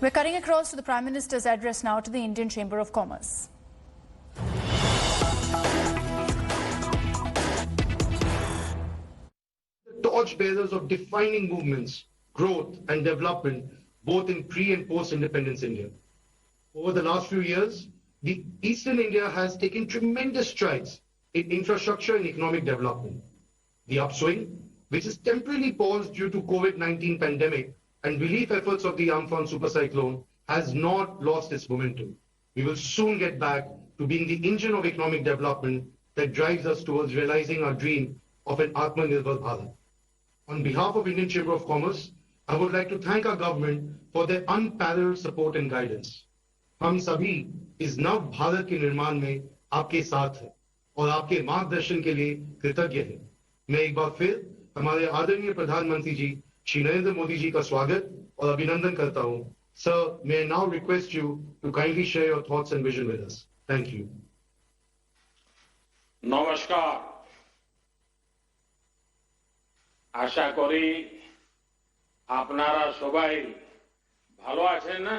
We're cutting across to the Prime Minister's address now to the Indian Chamber of Commerce. The torchbearers of defining movements, growth and development, both in pre and post-independence India. Over the last few years, the Eastern India has taken tremendous strides in infrastructure and economic development. The upswing, which is temporarily paused due to COVID-19 pandemic and relief efforts of the Amphan supercyclone, has not lost its momentum. We will soon get back to being the engine of economic development that drives us towards realizing our dream of an Atmanirbhar Bharat. On behalf of Indian Chamber of Commerce, I would like to thank our government for their unparalleled support and guidance. हम सभी इस नव भारत के निर्माण में आपके साथ हैं और आपके मार्गदर्शन के लिए कृतज्ञ हैं। मैं एक बार फिर हमारे आदरणीय प्रधानमंत्री जी श्री नरेंद्र मोदी जी का स्वागत और अभिनंदन करता हूं। Sir, may I now request you to kindly share your thoughts and vision with us. Thank you. নমস্কার। আশা করি আপনারা সবাই ভালো আছেন না?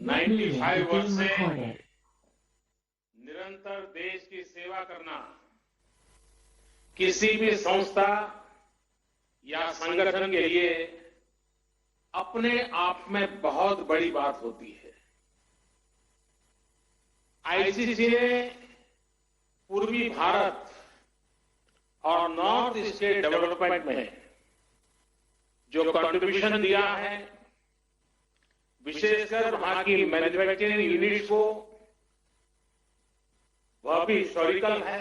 95 वर्ष से निरंतर देश की सेवा करना किसी भी संस्था या संगठन के लिए अपने आप में बहुत बड़ी बात होती है। आईसीसी ने पूर्वी भारत और नॉर्थ ईस्ट के डेवलपमेंट में जो कंट्रीब्यूशन दिया है, विशेषकर वहां की मैन्युफैक्चरिंग यूनिट्स को, वह भी हिस्टोरिकल है।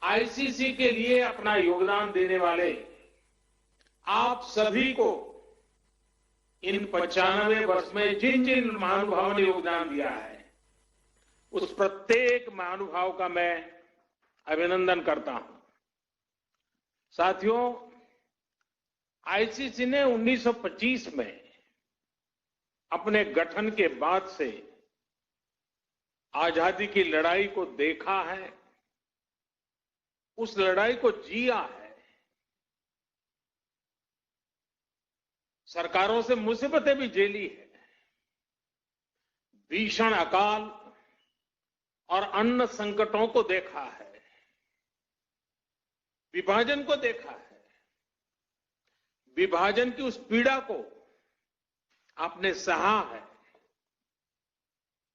आईसीसी के लिए अपना योगदान देने वाले आप सभी को इन 95 वर्ष में जिन जिन महानुभावों ने योगदान दिया है, उस प्रत्येक महानुभाव का मैं अभिनंदन करता हूं। साथियों, आईसीसी ने 1925 में अपने गठन के बाद से आजादी की लड़ाई को देखा है, उस लड़ाई को जिया है। सरकारों से मुसीबतें भी झेली है, भीषण अकाल और अन्न संकटों को देखा है, विभाजन को देखा है। विभाजन की उस पीड़ा को आपने सहा है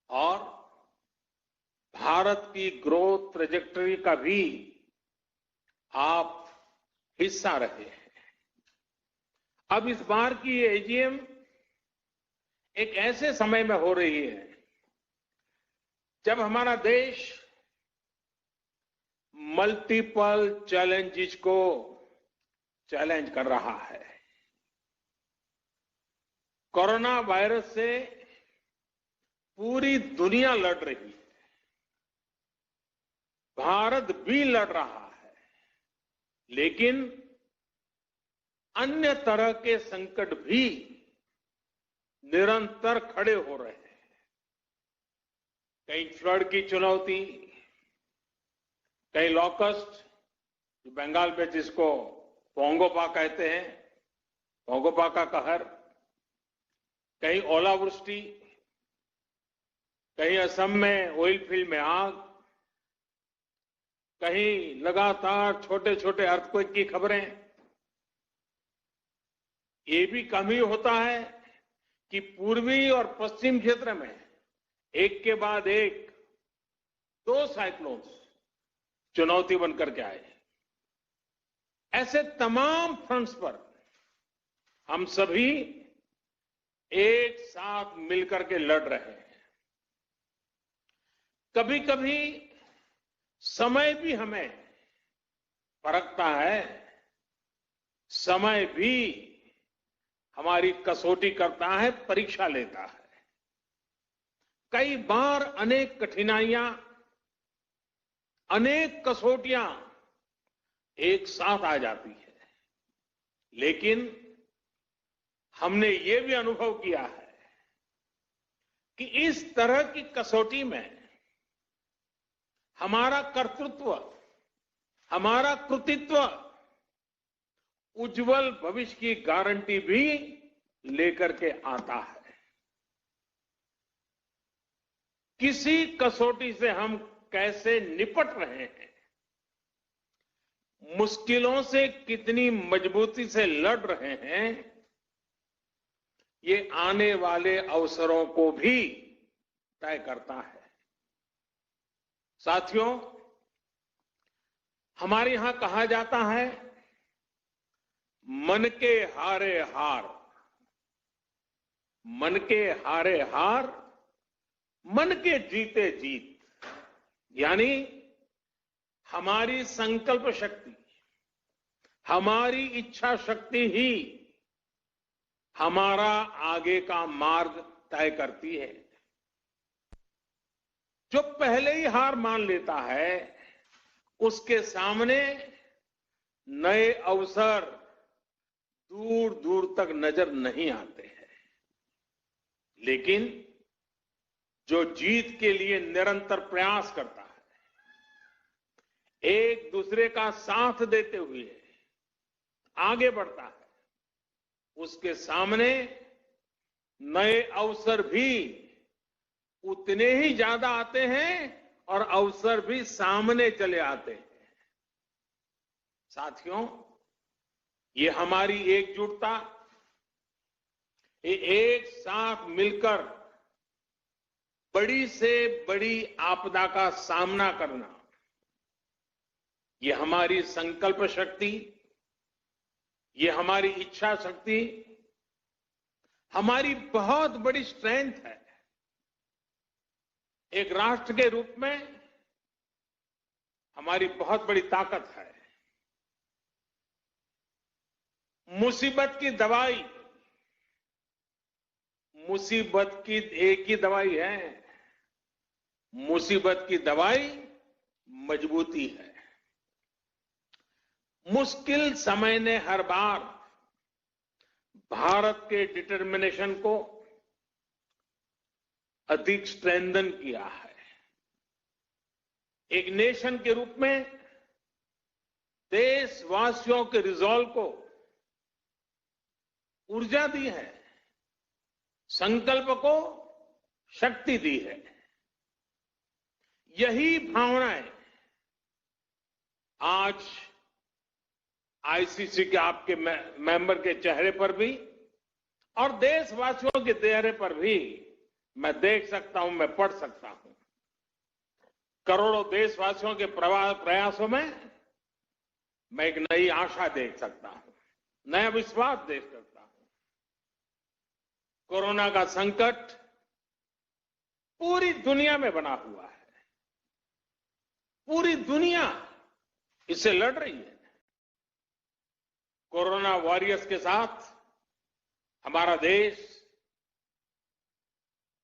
और भारत की ग्रोथ ट्रेजेक्टरी का भी आप हिस्सा रहे हैं। अब इस बार की एजीएम एक ऐसे समय में हो रही है जब हमारा देश मल्टीपल चैलेंजेस को चैलेंज कर रहा है। कोरोना वायरस से पूरी दुनिया लड़ रही है, भारत भी लड़ रहा है, लेकिन अन्य तरह के संकट भी निरंतर खड़े हो रहे हैं। कहीं फ्लड की चुनौती, कहीं लॉकस्ट, जो बंगाल में जिसको पोंगोपा कहते हैं, पोंगोपा का कहर, कहीं ओलावृष्टि, कहीं असम में ऑयल फील्ड में आग, कहीं लगातार छोटे छोटे अर्थक्वेक की खबरें। ये भी कम ही होता है कि पूर्वी और पश्चिम क्षेत्र में एक के बाद एक 2 साइक्लोन्स चुनौती बनकर के आए। ऐसे तमाम फ्रंट्स पर हम सभी एक साथ मिलकर के लड़ रहे हैं। कभी कभी समय भी हमें परखता है, समय भी हमारी कसौटी करता है, परीक्षा लेता है। कई बार अनेक कठिनाइयां, अनेक कसौटियां एक साथ आ जाती है, लेकिन हमने ये भी अनुभव किया है कि इस तरह की कसौटी में हमारा कर्तृत्व, हमारा कृतित्व उज्जवल भविष्य की गारंटी भी लेकर के आता है। किसी कसौटी से हम कैसे निपट रहे हैं, मुश्किलों से कितनी मजबूती से लड़ रहे हैं, ये आने वाले अवसरों को भी तय करता है। साथियों, हमारे यहां कहा जाता है, मन के हारे हार, मन के हारे हार, मन के जीते जीत। यानी हमारी संकल्प शक्ति, हमारी इच्छा शक्ति ही हमारा आगे का मार्ग तय करती है। जो पहले ही हार मान लेता है, उसके सामने नए अवसर दूर दूर तक नजर नहीं आते हैं। लेकिन जो जीत के लिए निरंतर प्रयास करता है, एक दूसरे का साथ देते हुए आगे बढ़ता है, उसके सामने नए अवसर भी उतने ही ज्यादा आते हैं और अवसर भी सामने चले आते हैं। साथियों, ये हमारी एकजुटता, ये एक साथ मिलकर बड़ी से बड़ी आपदा का सामना करना, ये हमारी संकल्प शक्ति, ये हमारी इच्छा शक्ति, हमारी बहुत बड़ी स्ट्रेंथ है। एक राष्ट्र के रूप में हमारी बहुत बड़ी ताकत है। मुसीबत की दवाई, मुसीबत की एक ही दवाई है, मुसीबत की दवाई मजबूती है। मुश्किल समय ने हर बार भारत के डिटर्मिनेशन को अधिक स्ट्रेंथन किया है। एक नेशन के रूप में देशवासियों के रिजॉल्व को ऊर्जा दी है, संकल्प को शक्ति दी है। यही भावनाएं आज आईसीसी के आपके मेंबर के चेहरे पर भी और देशवासियों के चेहरे पर भी मैं देख सकता हूं, मैं पढ़ सकता हूं। करोड़ों देशवासियों के प्रयासों में मैं एक नई आशा देख सकता हूं, नया विश्वास देख सकता हूं। कोरोना का संकट पूरी दुनिया में बना हुआ है, पूरी दुनिया इससे लड़ रही है। कोरोना वॉरियर्स के साथ हमारा देश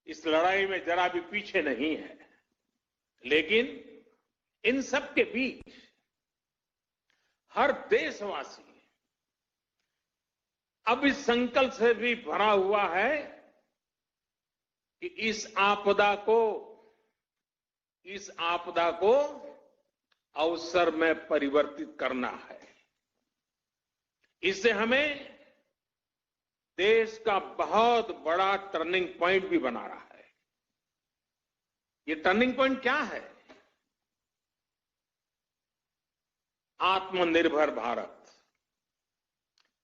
इस लड़ाई में जरा भी पीछे नहीं है। लेकिन इन सब के बीच हर देशवासी अब इस संकल्प से भी भरा हुआ है कि इस आपदा को अवसर में परिवर्तित करना है। इससे हमें देश का बहुत बड़ा टर्निंग पॉइंट भी बना रहा है। ये टर्निंग पॉइंट क्या है? आत्मनिर्भर भारत,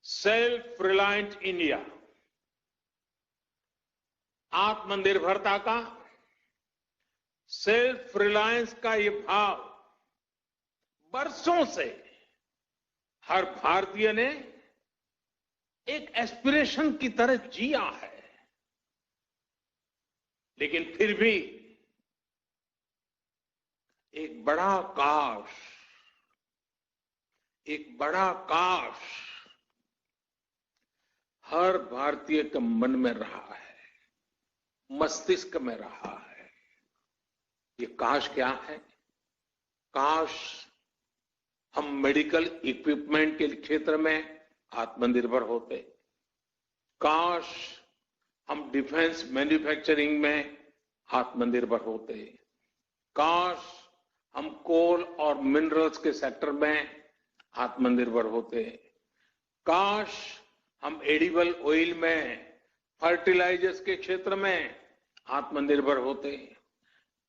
सेल्फ रिलायंट इंडिया। आत्मनिर्भरता का, सेल्फ रिलायंस का ये भाव बरसों से हर भारतीय ने एक एस्पिरेशन की तरह जिया है। लेकिन फिर भी एक बड़ा काश हर भारतीय के मन में रहा है, मस्तिष्क में रहा है। ये काश क्या है? काश हम मेडिकल इक्विपमेंट के क्षेत्र में आत्मनिर्भर होते, काश हम डिफेंस मैन्युफैक्चरिंग में आत्मनिर्भर होते, काश हम कोल और मिनरल्स के सेक्टर में आत्मनिर्भर होते, काश हम एडिबल ऑयल में, फर्टिलाइजर्स के क्षेत्र में आत्मनिर्भर होते।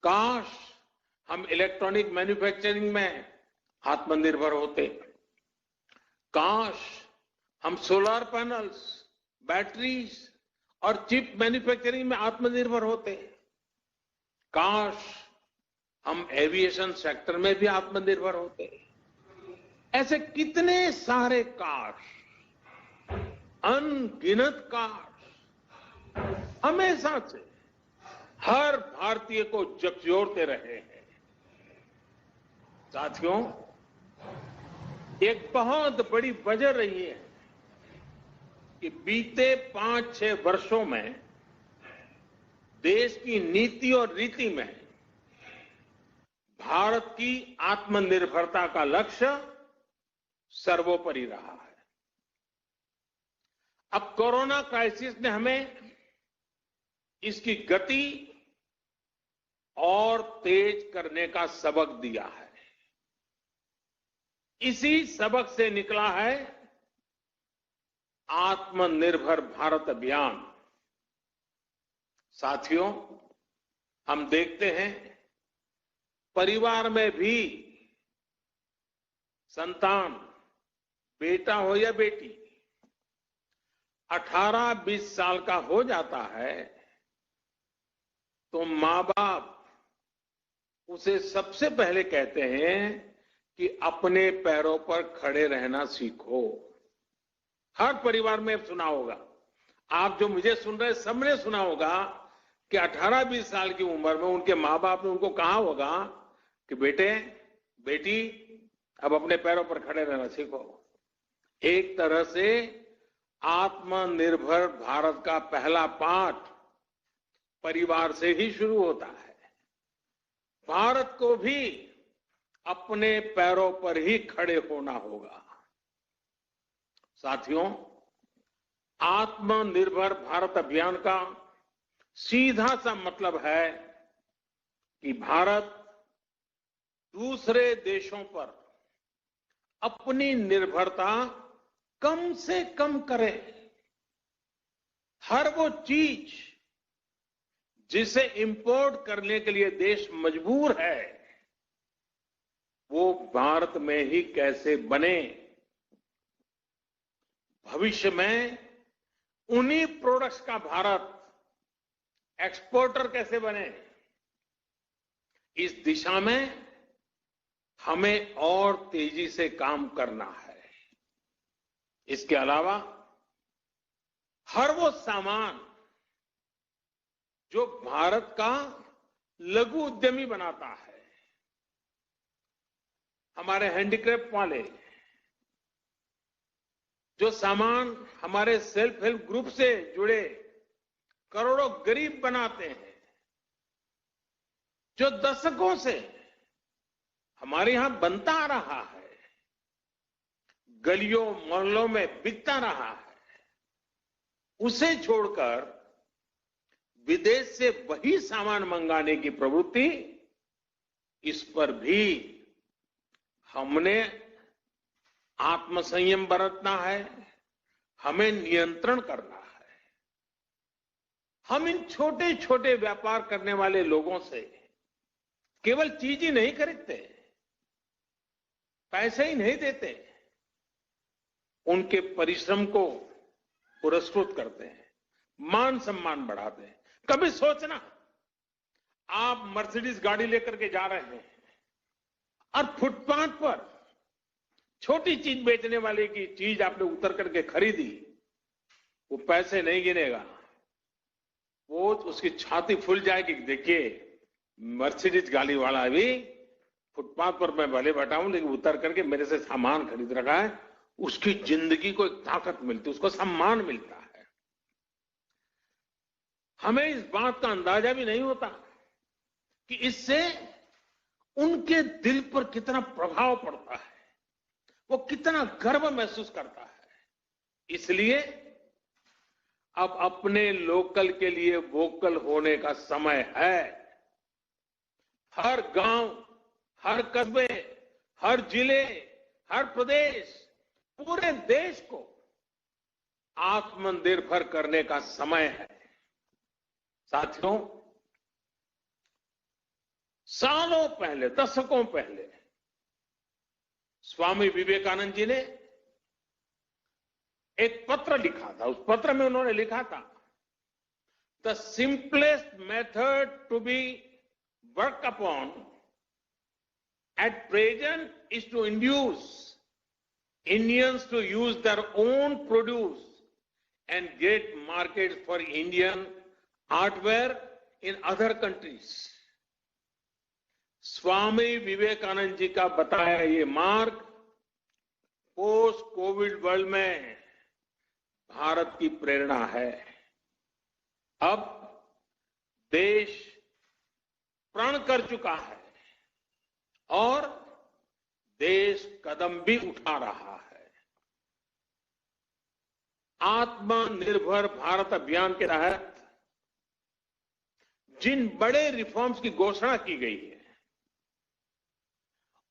काश हम इलेक्ट्रॉनिक मैन्युफैक्चरिंग में आत्मनिर्भर होते। काश हम सोलर पैनल्स, बैटरीज और चिप मैन्युफैक्चरिंग में आत्मनिर्भर होते। काश हम एविएशन सेक्टर में भी आत्मनिर्भर होते। ऐसे कितने सारे काश, अनगिनत काश हमेशा से हर भारतीय को झकझोरते रहे हैं। साथियों, एक बहुत बड़ी वजह रही है कि बीते 5-6 वर्षों में देश की नीति और रीति में भारत की आत्मनिर्भरता का लक्ष्य सर्वोपरि रहा है। अब कोरोना क्राइसिस ने हमें इसकी गति और तेज करने का सबक दिया है। इसी सबक से निकला है आत्मनिर्भर भारत अभियान। साथियों, हम देखते हैं परिवार में भी संतान, बेटा हो या बेटी, 18-20 साल का हो जाता है तो मां बाप उसे सबसे पहले कहते हैं कि अपने पैरों पर खड़े रहना सीखो। हर परिवार में सुना होगा, आप जो मुझे सुन रहे हैं सबने सुना होगा कि 18-20 साल की उम्र में उनके मां बाप ने उनको कहा होगा कि बेटे, बेटी, अब अपने पैरों पर खड़े रहना सीखो। एक तरह से आत्मनिर्भर भारत का पहला पाठ परिवार से ही शुरू होता है। भारत को भी अपने पैरों पर ही खड़े होना होगा। साथियों, आत्मनिर्भर भारत अभियान का सीधा सा मतलब है कि भारत दूसरे देशों पर अपनी निर्भरता कम से कम करे। हर वो चीज जिसे इंपोर्ट करने के लिए देश मजबूर है, वो भारत में ही कैसे बने। भविष्य में उन्हीं प्रोडक्ट्स का भारत एक्सपोर्टर कैसे बने, इस दिशा में हमें और तेजी से काम करना है। इसके अलावा हर वो सामान जो भारत का लघु उद्यमी बनाता है, हमारे हैंडीक्राफ्ट वाले जो सामान हमारे सेल्फ हेल्प ग्रुप से जुड़े करोड़ों गरीब बनाते हैं, जो दशकों से हमारे यहां बनता आ रहा है, गलियों मोहल्लों में बिकता रहा है, उसे छोड़कर विदेश से वही सामान मंगाने की प्रवृत्ति, इस पर भी हमने आत्मसंयम बरतना है, हमें नियंत्रण करना है। हम इन छोटे छोटे व्यापार करने वाले लोगों से केवल चीज ही नहीं खरीदते, पैसे ही नहीं देते, उनके परिश्रम को पुरस्कृत करते हैं, मान सम्मान बढ़ाते हैं। कभी सोचना, आप मर्सिडीज गाड़ी लेकर के जा रहे हैं और फुटपाथ पर छोटी चीज बेचने वाले की चीज आपने उतर करके खरीदी, वो पैसे नहीं गिनेगा, वो उसकी छाती फूल जाएगी। देखिए, मर्सिडीज गाड़ी वाला भी फुटपाथ पर मैं भले बैठा हूं, लेकिन उतर करके मेरे से सामान खरीद रखा है, उसकी जिंदगी को एक ताकत मिलती है, उसको सम्मान मिलता है। हमें इस बात का अंदाजा भी नहीं होता कि इससे उनके दिल पर कितना प्रभाव पड़ता है, वो कितना गर्व महसूस करता है। इसलिए अब अपने लोकल के लिए वोकल होने का समय है। हर गांव, हर कस्बे, हर जिले, हर प्रदेश, पूरे देश को आत्मनिर्भर करने का समय है। साथियों, सालों पहले, दशकों पहले स्वामी विवेकानंद जी ने एक पत्र लिखा था। उस पत्र में उन्होंने लिखा था, the simplest method to be work upon at present is to induce Indians to use their own produce and get markets for Indian artware in other countries. Swami Vivekananda ji का बताया ये मार्ग पोस्ट कोविड वर्ल्ड में भारत की प्रेरणा है। अब देश प्रण कर चुका है और देश कदम भी उठा रहा है। आत्मनिर्भर भारत अभियान के तहत जिन बड़े रिफॉर्म्स की घोषणा की गई है,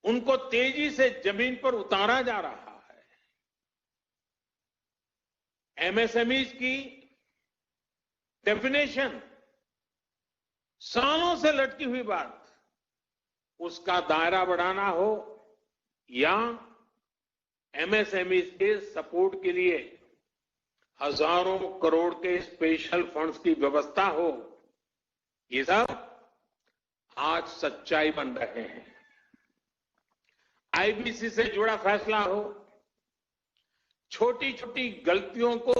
उनको तेजी से जमीन पर उतारा जा रहा है। एमएसएमईज की डेफिनेशन सालों से लटकी हुई बात, उसका दायरा बढ़ाना हो या एमएसएमई के सपोर्ट के लिए हजारों करोड़ के स्पेशल फंड्स की व्यवस्था हो, ये सब आज सच्चाई बन रहे हैं। आईबीसी से जुड़ा फैसला हो, छोटी छोटी गलतियों को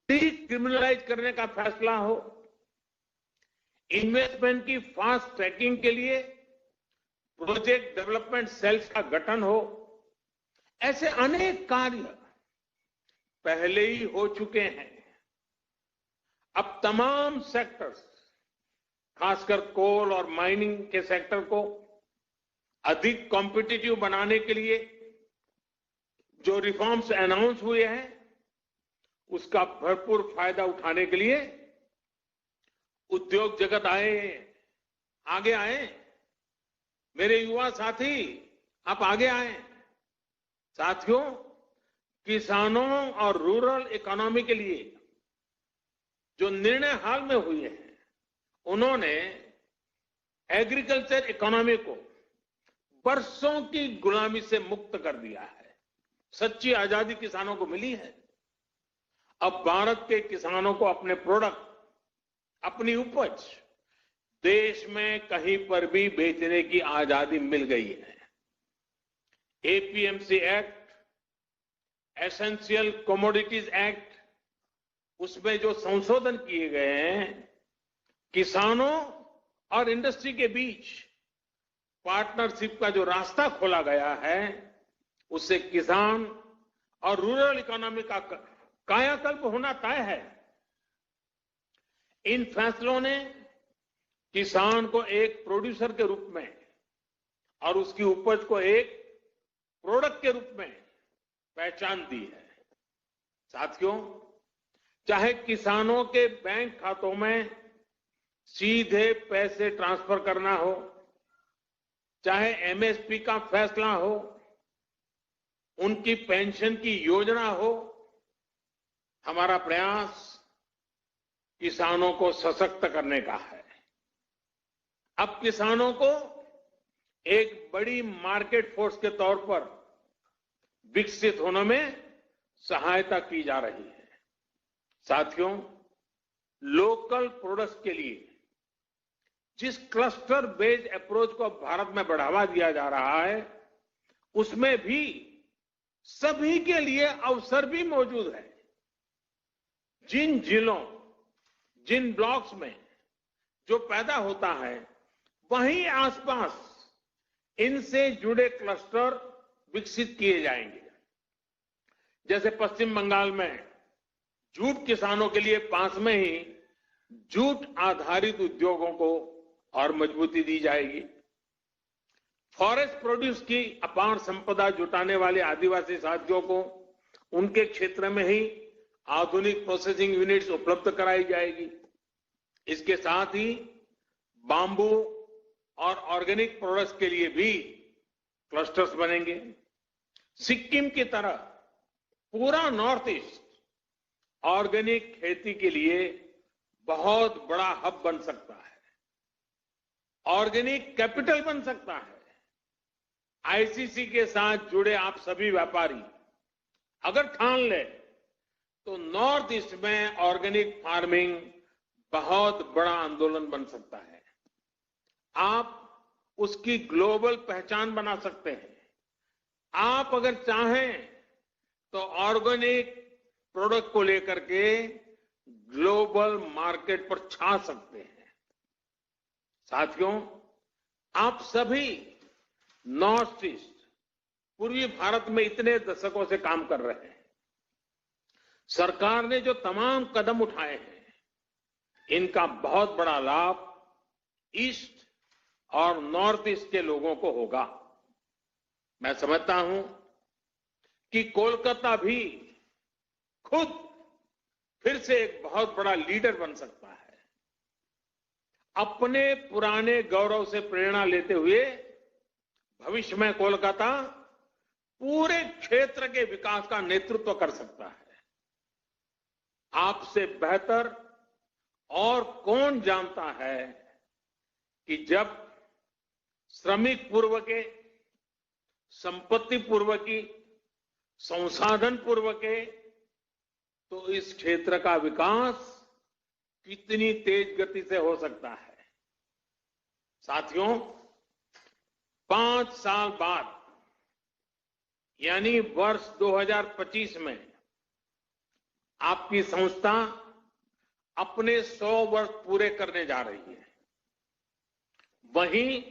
डिक्रिमिनलाइज करने का फैसला हो, इन्वेस्टमेंट की फास्ट ट्रैकिंग के लिए प्रोजेक्ट डेवलपमेंट सेल्स का गठन हो, ऐसे अनेक कार्य पहले ही हो चुके हैं। अब तमाम सेक्टर्स, खासकर कोल और माइनिंग के सेक्टर को अधिक कॉम्पिटिटिव बनाने के लिए जो रिफॉर्म्स अनाउंस हुए हैं, उसका भरपूर फायदा उठाने के लिए उद्योग जगत आगे आए। मेरे युवा साथी, आप आगे आए। साथियों, किसानों और रूरल इकोनॉमी के लिए जो निर्णय हाल में हुए हैं, उन्होंने एग्रीकल्चर इकोनॉमी को बरसों की गुलामी से मुक्त कर दिया है। सच्ची आजादी किसानों को मिली है। अब भारत के किसानों को अपने प्रोडक्ट, अपनी उपज देश में कहीं पर भी बेचने की आजादी मिल गई है। APMC act, essential commodities act, उसमें जो संशोधन किए गए हैं, किसानों और इंडस्ट्री के बीच पार्टनरशिप का जो रास्ता खोला गया है, उससे किसान और रूरल इकोनॉमी का कायाकल्प होना तय है। इन फैसलों ने किसान को एक प्रोड्यूसर के रूप में और उसकी उपज को एक प्रोडक्ट के रूप में पहचान दी है। साथियों, चाहे किसानों के बैंक खातों में सीधे पैसे ट्रांसफर करना हो, चाहे एमएसपी का फैसला हो, उनकी पेंशन की योजना हो, हमारा प्रयास किसानों को सशक्त करने का है। अब किसानों को एक बड़ी मार्केट फोर्स के तौर पर विकसित होने में सहायता की जा रही है। साथियों, लोकल प्रोडक्ट्स के लिए जिस क्लस्टर बेस्ड अप्रोच को भारत में बढ़ावा दिया जा रहा है, उसमें भी सभी के लिए अवसर भी मौजूद है। जिन जिलों, जिन ब्लॉक्स में जो पैदा होता है, वहीं आसपास इनसे जुड़े क्लस्टर विकसित किए जाएंगे। जैसे पश्चिम बंगाल में जूट किसानों के लिए पास में ही जूट आधारित उद्योगों को और मजबूती दी जाएगी। फॉरेस्ट प्रोड्यूस की अपार संपदा जुटाने वाले आदिवासी साथियों को उनके क्षेत्र में ही आधुनिक प्रोसेसिंग यूनिट्स उपलब्ध कराई जाएगी। इसके साथ ही बांबू और ऑर्गेनिक प्रोडक्ट्स के लिए भी क्लस्टर्स बनेंगे। सिक्किम की तरह पूरा नॉर्थ ईस्ट ऑर्गेनिक खेती के लिए बहुत बड़ा हब बन सकता है, ऑर्गेनिक कैपिटल बन सकता है। आईसीसी के साथ जुड़े आप सभी व्यापारी अगर ठान ले तो नॉर्थ ईस्ट में ऑर्गेनिक फार्मिंग बहुत बड़ा आंदोलन बन सकता है। आप उसकी ग्लोबल पहचान बना सकते हैं। आप अगर चाहें तो ऑर्गेनिक प्रोडक्ट को लेकर के ग्लोबल मार्केट पर छा सकते हैं। साथियों, आप सभी नॉर्थ ईस्ट पूर्वी भारत में इतने दशकों से काम कर रहे हैं। सरकार ने जो तमाम कदम उठाए हैं, इनका बहुत बड़ा लाभ ईस्ट और नॉर्थ ईस्ट के लोगों को होगा। मैं समझता हूं कि कोलकाता भी खुद फिर से एक बहुत बड़ा लीडर बन सकता है। अपने पुराने गौरव से प्रेरणा लेते हुए भविष्य में कोलकाता पूरे क्षेत्र के विकास का नेतृत्व कर सकता है। आपसे बेहतर और कौन जानता है कि जब श्रमिक पूर्व के, संपत्ति पूर्व की, संसाधन पूर्व के, तो इस क्षेत्र का विकास कितनी तेज गति से हो सकता है। साथियों, 5 साल बाद यानी वर्ष 2025 में आपकी संस्था अपने 100 वर्ष पूरे करने जा रही है। वहीं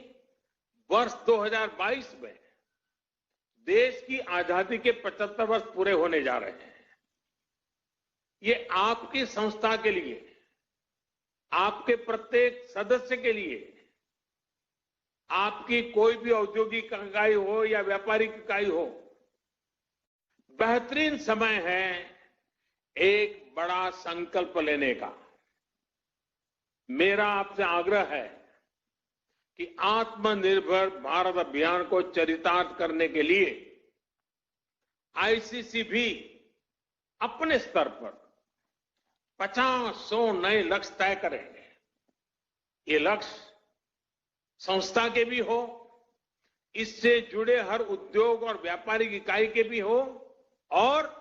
वर्ष 2022 में देश की आजादी के 75 वर्ष पूरे होने जा रहे हैं। ये आपकी संस्था के लिए, आपके प्रत्येक सदस्य के लिए, आपकी कोई भी औद्योगिक इकाई हो या व्यापारिक इकाई हो, बेहतरीन समय है एक बड़ा संकल्प लेने का। मेरा आपसे आग्रह है कि आत्मनिर्भर भारत अभियान को चरितार्थ करने के लिए आईसीसी भी अपने स्तर पर 50-100 नए लक्ष्य तय करेंगे। ये लक्ष्य संस्था के भी हो, इससे जुड़े हर उद्योग और व्यापारिक इकाई के भी हो और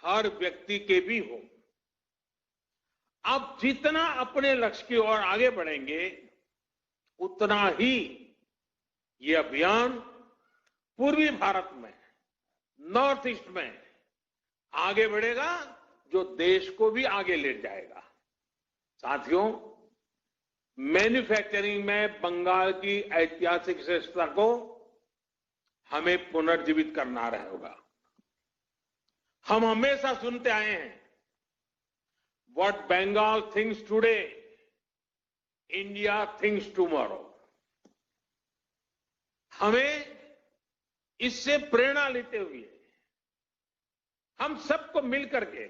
हर व्यक्ति के भी हो। आप जितना अपने लक्ष्य की ओर आगे बढ़ेंगे, उतना ही ये अभियान पूर्वी भारत में, नॉर्थ ईस्ट में आगे बढ़ेगा, जो देश को भी आगे ले जाएगा। साथियों, मैन्युफैक्चरिंग में बंगाल की ऐतिहासिक श्रेष्ठता को हमें पुनर्जीवित करना रहेगा। हम हमेशा सुनते आए हैं, what Bengal thinks today, India thinks tomorrow. हमें इससे प्रेरणा लेते हुए हम सबको मिलकर के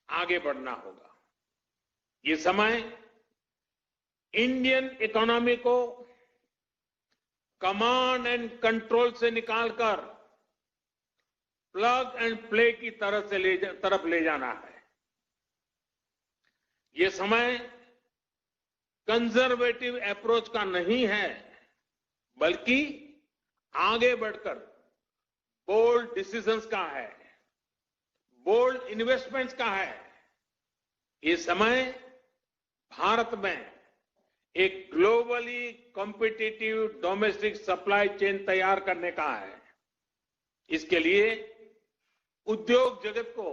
आगे बढ़ना होगा। ये समय इंडियन इकोनॉमी को कमांड एंड कंट्रोल से निकालकर प्लग एंड प्ले की तरफ ले जाना है। ये समय कंजर्वेटिव अप्रोच का नहीं है, बल्कि आगे बढ़कर बोल्ड डिसीजंस का है, बोल्ड इन्वेस्टमेंट्स का है। ये समय भारत में एक globally competitive domestic supply chain तैयार करने का है। इसके लिए उद्योग जगत को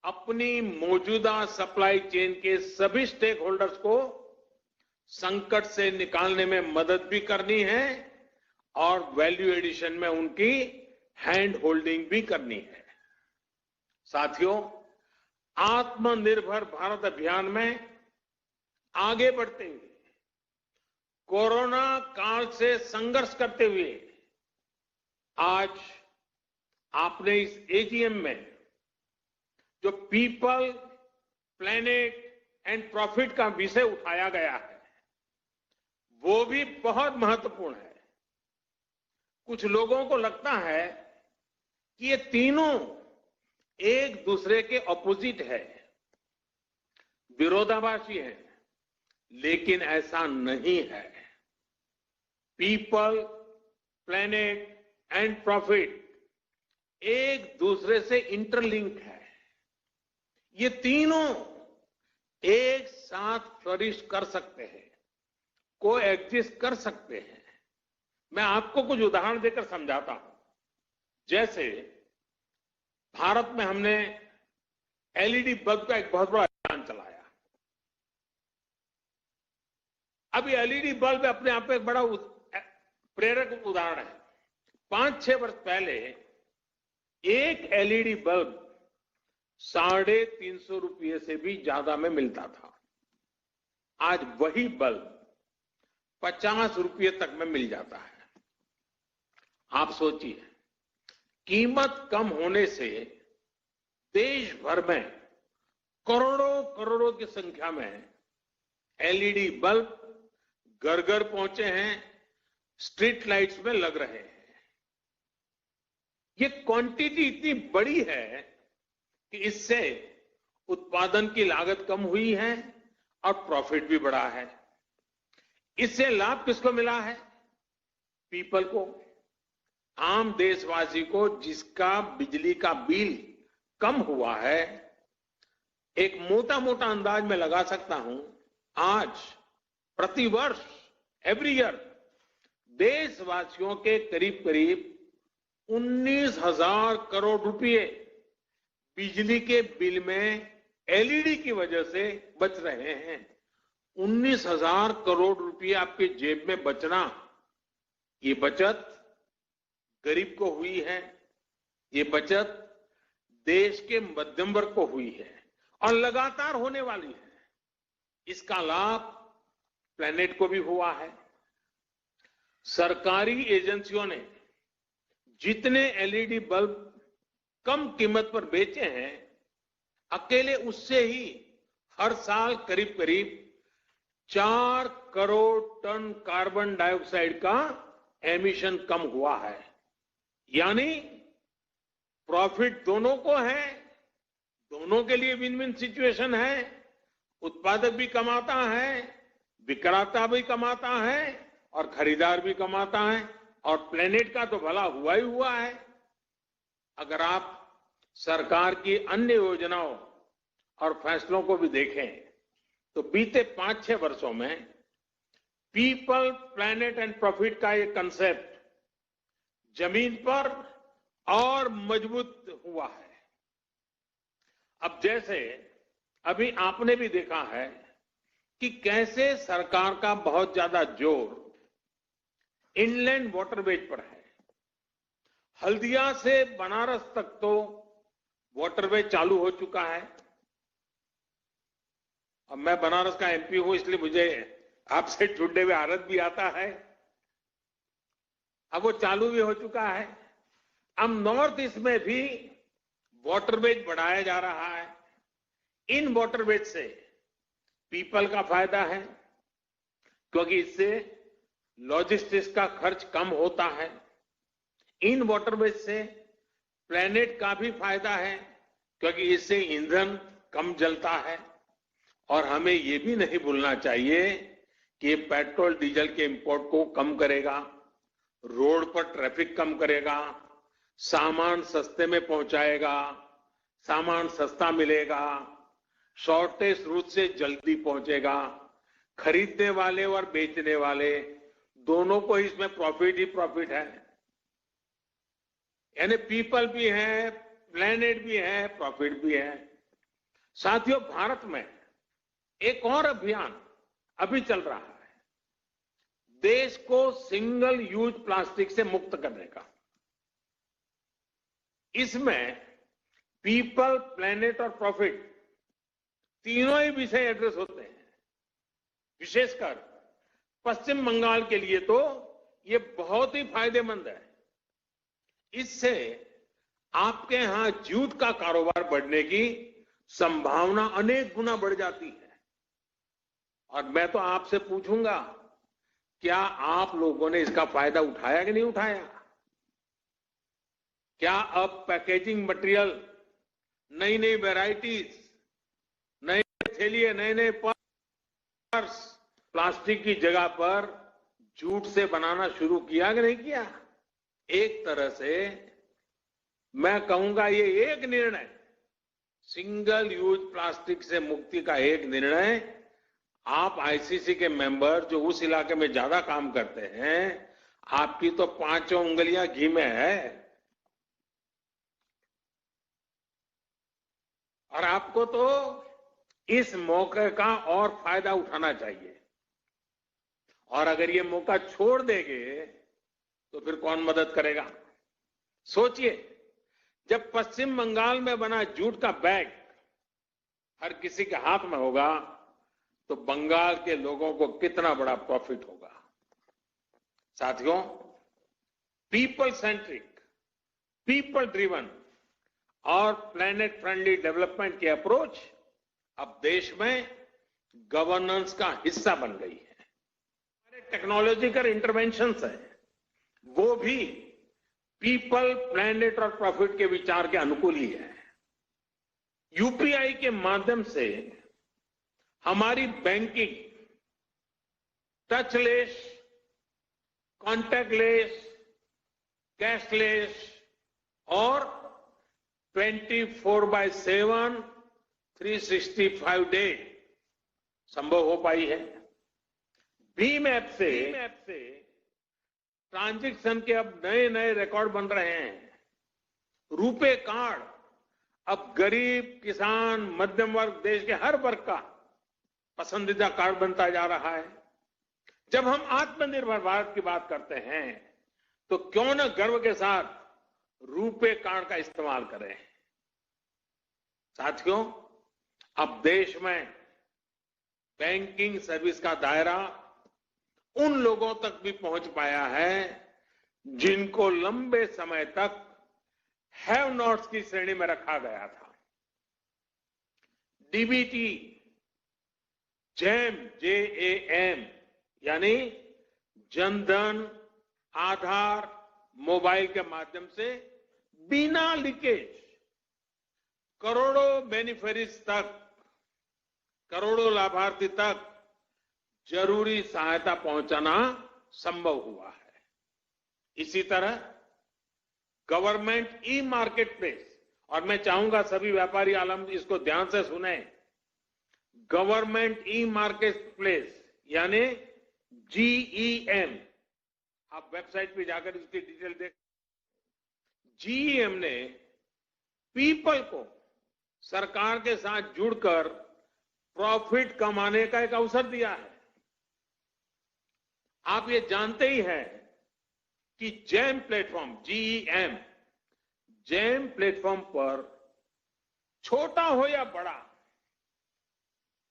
अपनी मौजूदा सप्लाई चेन के सभी स्टेक होल्डर्स को संकट से निकालने में मदद भी करनी है और वैल्यू एडिशन में उनकी हैंड होल्डिंग भी करनी है। साथियों, आत्मनिर्भर भारत अभियान में आगे बढ़ते हुए, कोरोना काल से संघर्ष करते हुए, आज आपने इस एजीएम में जो पीपल, प्लेनेट एंड प्रॉफिट का विषय उठाया गया है, वो भी बहुत महत्वपूर्ण है। कुछ लोगों को लगता है कि ये तीनों एक दूसरे के ऑपोजिट है, विरोधाभासी है, लेकिन ऐसा नहीं है। पीपल, प्लेनेट एंड प्रॉफिट एक दूसरे से इंटरलिंक है। ये तीनों एक साथ फ्लरिश कर सकते हैं, को एग्जिस्ट कर सकते हैं। मैं आपको कुछ उदाहरण देकर समझाता हूं। जैसे भारत में हमने एलईडी बल्ब का एक बहुत बड़ा अभियान चलाया। अब ये एलईडी बल्ब अपने आप में एक बड़ा प्रेरक उदाहरण है। 5-6 वर्ष पहले एक एलईडी बल्ब 350 रुपये से भी ज्यादा में मिलता था। आज वही बल्ब 50 रुपये तक में मिल जाता है। आप सोचिए, कीमत कम होने से देश भर में करोड़ों करोड़ों की संख्या में एलईडी बल्ब घर घर पहुंचे हैं, स्ट्रीट लाइट्स में लग रहे हैं। ये क्वांटिटी इतनी बड़ी है कि इससे उत्पादन की लागत कम हुई है और प्रॉफिट भी बढ़ा है। इससे लाभ किसको मिला है? पीपल को, आम देशवासी को, जिसका बिजली का बिल कम हुआ है। एक मोटा मोटा अंदाज में लगा सकता हूं, आज प्रतिवर्ष एवरी ईयर देशवासियों के करीब करीब 19,000 करोड़ रुपए बिजली के बिल में एलईडी की वजह से बच रहे हैं। 19,000 करोड़ रुपए आपके जेब में बचना, ये बचत गरीब को हुई है, ये बचत देश के मध्यम वर्ग को हुई है और लगातार होने वाली है। इसका लाभ प्लेनेट को भी हुआ है। सरकारी एजेंसियों ने जितने एलईडी बल्ब कम कीमत पर बेचे हैं, अकेले उससे ही हर साल करीब करीब 4 करोड़ टन कार्बन डाइऑक्साइड का एमिशन कम हुआ है। यानी प्रॉफिट दोनों को है, दोनों के लिए विन विन सिचुएशन है। उत्पादक भी कमाता है, विक्रेता भी कमाता है और खरीदार भी कमाता है, और प्लेनेट का तो भला हुआ ही हुआ है। अगर आप सरकार की अन्य योजनाओं और फैसलों को भी देखें तो बीते 5-6 वर्षों में पीपल, प्लेनेट एंड प्रॉफिट का ये कंसेप्ट जमीन पर और मजबूत हुआ है। अब जैसे अभी आपने भी देखा है कि कैसे सरकार का बहुत ज्यादा जोर इनलैंड वाटरवेज पर है। हल्दिया से बनारस तक तो वाटरवेज चालू हो चुका है। अब मैं बनारस का एमपी हूं, इसलिए मुझे आपसे जुड़ने हुए आनंद भी आता है। अब वो चालू भी हो चुका है। अब नॉर्थ ईस्ट में भी वाटरवेज बढ़ाया जा रहा है। इन वाटरवेज से पीपल का फायदा है, क्योंकि इससे लॉजिस्टिक्स का खर्च कम होता है। इन वाटरवेज से प्लेनेट का भी फायदा है, क्योंकि इससे ईंधन कम जलता है। और हमें ये भी नहीं भूलना चाहिए कि ये पेट्रोल डीजल के इंपोर्ट को कम करेगा, रोड पर ट्रैफिक कम करेगा, सामान सस्ते में पहुंचाएगा, सामान सस्ता मिलेगा, शॉर्टेज रूट से जल्दी पहुंचेगा। खरीदने वाले और बेचने वाले दोनों को इसमें प्रॉफिट ही प्रॉफिट है। यानी पीपल भी है, प्लेनेट भी है, प्रॉफिट भी है। साथियों, भारत में एक और अभियान अभी चल रहा है, देश को सिंगल यूज प्लास्टिक से मुक्त करने का। इसमें पीपल, प्लेनेट और प्रॉफिट तीनों ही विषय एड्रेस होते हैं। विशेषकर पश्चिम बंगाल के लिए तो ये बहुत ही फायदेमंद है। इससे आपके यहां जूट का कारोबार बढ़ने की संभावना अनेक गुना बढ़ जाती है। और मैं तो आपसे पूछूंगा, क्या आप लोगों ने इसका फायदा उठाया कि नहीं उठाया? क्या अब पैकेजिंग मटेरियल नई नई वैरायटीज, नए थैलिए, नए नए पर्स प्लास्टिक की जगह पर जूट से बनाना शुरू किया कि नहीं किया? एक तरह से मैं कहूंगा ये एक निर्णय, सिंगल यूज प्लास्टिक से मुक्ति का एक निर्णय, आप आईसीसी के मेंबर जो उस इलाके में ज्यादा काम करते हैं, आपकी तो पांचों उंगलियां घी में है और आपको तो इस मौके का और फायदा उठाना चाहिए। और अगर ये मौका छोड़ देंगे तो फिर कौन मदद करेगा? सोचिए, जब पश्चिम बंगाल में बना जूट का बैग हर किसी के हाथ में होगा तो बंगाल के लोगों को कितना बड़ा प्रॉफिट होगा। साथियों, पीपल सेंट्रिक, पीपल ड्रिवन और प्लैनेट फ्रेंडली डेवलपमेंट की अप्रोच अब देश में गवर्नेंस का हिस्सा बन गई है। हमारे टेक्नोलॉजिकल इंटरवेंशंस है वो भी पीपल, प्लैनेट और प्रॉफिट के विचार के अनुकूल ही है। यूपीआई के माध्यम से हमारी बैंकिंग टचलेस, कॉन्टैक्टलेस, कैशलेस और 24/7 365 डे संभव हो पाई है। भीम ऐप से ट्रांजैक्शन के अब नए नए रिकॉर्ड बन रहे हैं। रुपे कार्ड अब गरीब, किसान, मध्यम वर्ग, देश के हर वर्ग का पसंदीदा कार्ड बनता जा रहा है। जब हम आत्मनिर्भर भारत की बात करते हैं तो क्यों न गर्व के साथ रुपे कार्ड का इस्तेमाल करें। साथियों, अब देश में बैंकिंग सर्विस का दायरा उन लोगों तक भी पहुंच पाया है जिनको लंबे समय तक हैव नॉट्स की श्रेणी में रखा गया था। डीबीटी, जैम, JAM यानी जनधन, आधार, मोबाइल के माध्यम से बिना लीकेज करोड़ों बेनिफिशरीज तक, करोड़ों लाभार्थी तक जरूरी सहायता पहुंचाना संभव हुआ है। इसी तरह गवर्नमेंट ई मार्केट प्लेस, और मैं चाहूंगा सभी व्यापारी आलम इसको ध्यान से सुने, गवर्नमेंट ई मार्केट प्लेस यानी GEM, आप वेबसाइट पे जाकर इसकी डिटेल देख। GEM ने पीपल को सरकार के साथ जुड़कर प्रॉफिट कमाने का एक अवसर दिया है। आप ये जानते ही हैं कि jam platform, GEM, jam platform पर छोटा हो या बड़ा,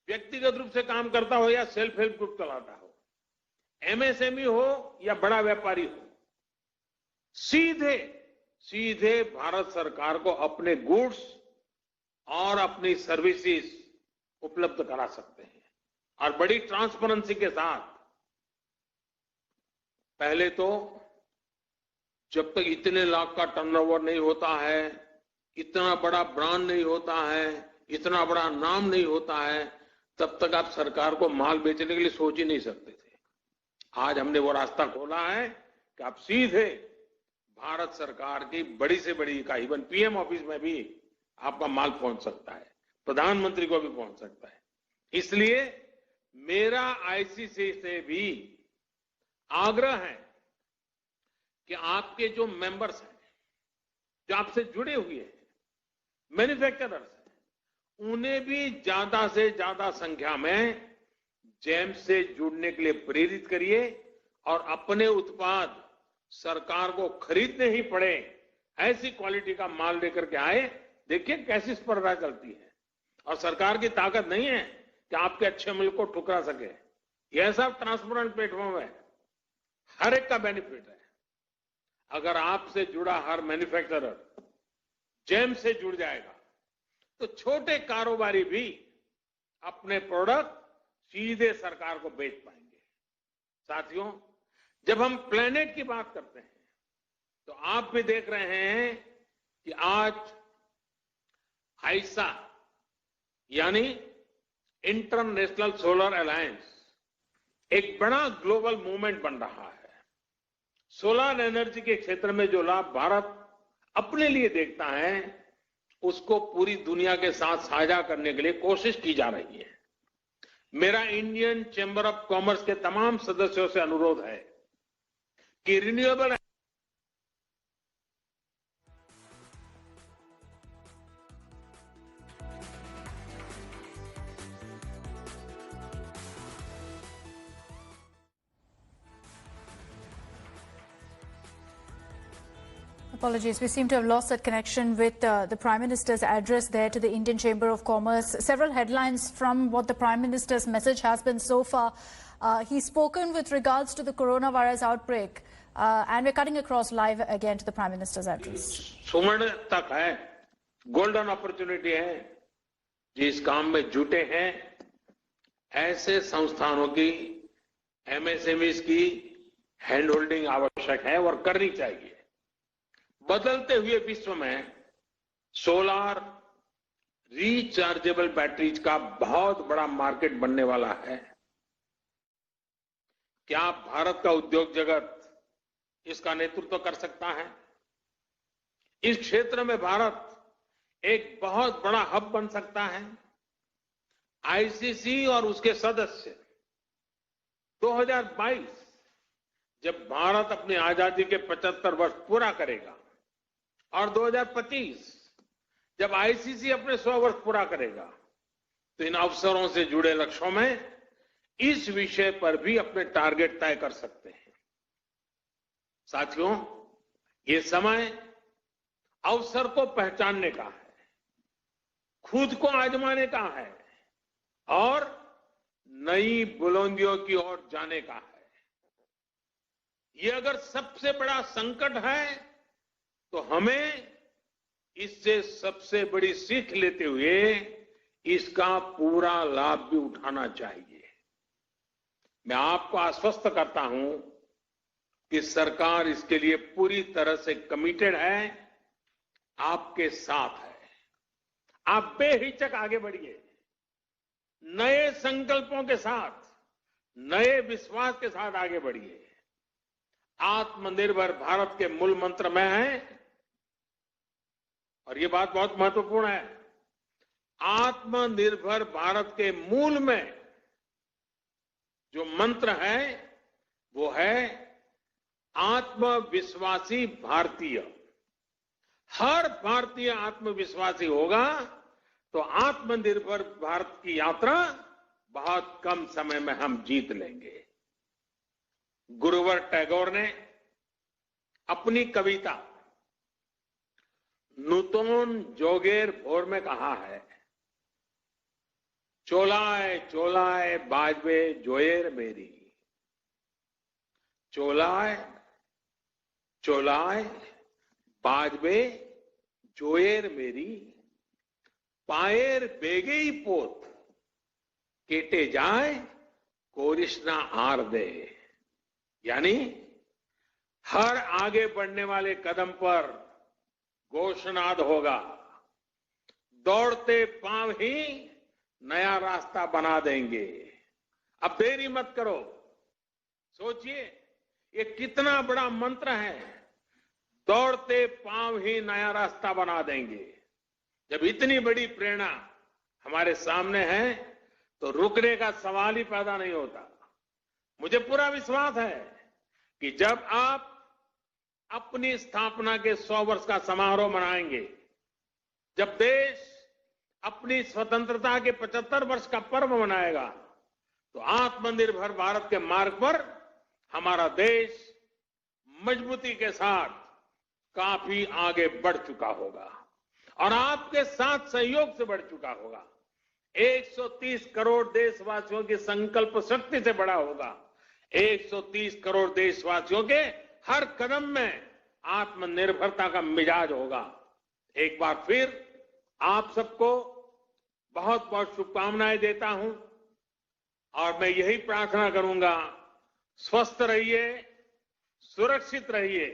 व्यक्तिगत रूप से काम करता हो या सेल्फ हेल्प ग्रुप चलाता हो, MSME हो या बड़ा व्यापारी हो, सीधे भारत सरकार को अपने गुड्स और अपनी सर्विसेज उपलब्ध करा सकते हैं और बड़ी ट्रांसपेरेंसी के साथ। पहले तो जब तक इतने लाख का टर्नओवर नहीं होता है, इतना बड़ा ब्रांड नहीं होता है, इतना बड़ा नाम नहीं होता है, तब तक आप सरकार को माल बेचने के लिए सोच ही नहीं सकते थे। आज हमने वो रास्ता खोला है कि आप सीधे भारत सरकार की बड़ी से बड़ी इकाई, इवन PM ऑफिस में भी आपका माल पहुंच सकता है, प्रधानमंत्री को भी पहुंच सकता है। इसलिए मेरा आईसीसी से भी आग्रह है कि आपके जो मेंबर्स हैं, जो आपसे जुड़े हुए हैं, मैन्युफैक्चरर्स हैं, उन्हें भी ज्यादा से ज्यादा संख्या में जैम से जुड़ने के लिए प्रेरित करिए और अपने उत्पाद सरकार को खरीदने ही पड़े ऐसी क्वालिटी का माल लेकर के आए। देखिए कैसी स्पर्धा चलती है और सरकार की ताकत नहीं है कि आपके अच्छे मुल्क को ठुकरा सके। यह सब ट्रांसपेरेंट प्लेटफॉर्म है, हर एक का बेनिफिट है। अगर आपसे जुड़ा हर मैन्युफैक्चरर जैम से जुड़ जाएगा तो छोटे कारोबारी भी अपने प्रोडक्ट सीधे सरकार को बेच पाएंगे। साथियों, जब हम प्लेनेट की बात करते हैं तो आप भी देख रहे हैं कि आज आइसा यानी इंटरनेशनल सोलर अलायंस एक बड़ा ग्लोबल मूवमेंट बन रहा है। सोलर एनर्जी के क्षेत्र में जो लाभ भारत अपने लिए देखता है, उसको पूरी दुनिया के साथ साझा करने के लिए कोशिश की जा रही है। मेरा इंडियन चैम्बर ऑफ कॉमर्स के तमाम सदस्यों से अनुरोध है कि renewable Apologies, we seem to have lost that connection with the Prime Minister's address there to the Indian Chamber of Commerce. Several headlines from what the Prime Minister's message has been so far. He's spoken with regards to the coronavirus outbreak, and we're cutting across live again to the Prime Minister's address. सुवर्ण तक है, golden opportunity है, जिस काम में जुटे हैं ऐसे संस्थानों की एमएसएमईज की हैंड होल्डिंग आवश्यक है और करनी चाहिए। बदलते हुए विश्व में सोलार रिचार्जेबल बैटरीज का बहुत बड़ा मार्केट बनने वाला है। क्या भारत का उद्योग जगत इसका नेतृत्व कर सकता है? इस क्षेत्र में भारत एक बहुत बड़ा हब बन सकता है। आईसीसी और उसके सदस्य 2022 जब भारत अपनी आजादी के 75 वर्ष पूरा करेगा और 2025 जब आईसीसी अपने 100 वर्ष पूरा करेगा, तो इन अवसरों से जुड़े लक्ष्यों में इस विषय पर भी अपने टारगेट तय कर सकते हैं। साथियों, ये समय अवसर को पहचानने का है, खुद को आजमाने का है और नई बुलंदियों की ओर जाने का है। ये अगर सबसे बड़ा संकट है, तो हमें इससे सबसे बड़ी सीख लेते हुए इसका पूरा लाभ भी उठाना चाहिए। मैं आपको आश्वस्त करता हूं कि सरकार इसके लिए पूरी तरह से कमिटेड है, आपके साथ है। आप बेहिचक आगे बढ़िए, नए संकल्पों के साथ, नए विश्वास के साथ आगे बढ़िए। आत्मनिर्भर भारत के मूल मंत्र में है, और ये बात बहुत महत्वपूर्ण है, आत्मनिर्भर भारत के मूल में जो मंत्र है वो है आत्मविश्वासी भारतीय। हर भारतीय आत्मविश्वासी होगा तो आत्मनिर्भर भारत की यात्रा बहुत कम समय में हम जीत लेंगे। गुरुवर टैगोर ने अपनी कविता नूतन जोगेर भोर में कहा है, चोलाए चोलाए बाजबे जोएर मेरी, चोलाए चोलाए बाजबे जोएर मेरी, पाएर बेगई पोत केटे जाए कोरिश्ना आर दे। यानी हर आगे बढ़ने वाले कदम पर घोषणाद होगा, दौड़ते पांव ही नया रास्ता बना देंगे। अब देरी मत करो, सोचिए ये कितना बड़ा मंत्र है, दौड़ते पांव ही नया रास्ता बना देंगे। जब इतनी बड़ी प्रेरणा हमारे सामने है तो रुकने का सवाल ही पैदा नहीं होता। मुझे पूरा विश्वास है कि जब आप अपनी स्थापना के 100 वर्ष का समारोह मनाएंगे, जब देश अपनी स्वतंत्रता के 75 वर्ष का पर्व मनाएगा, तो आत्मनिर्भर भारत के मार्ग पर हमारा देश मजबूती के साथ काफी आगे बढ़ चुका होगा और आपके साथ सहयोग से बढ़ चुका होगा। 130 करोड़ देशवासियों की संकल्प शक्ति से बड़ा होगा। 130 करोड़ देशवासियों के हर कदम में आत्मनिर्भरता का मिजाज होगा। एक बार फिर आप सबको बहुत बहुत शुभकामनाएं देता हूं और मैं यही प्रार्थना करूंगा, स्वस्थ रहिए, सुरक्षित रहिए।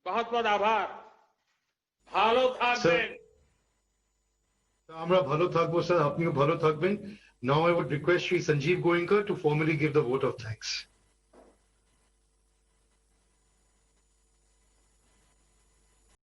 बहुत बहुत आभार। भालो थाकबेन। আমরা ভালো থাকবো স্যার, আপনিও ভালো থাকবেন। Now I would request Shri Sanjeev Goenka to formally give the vote of thanks.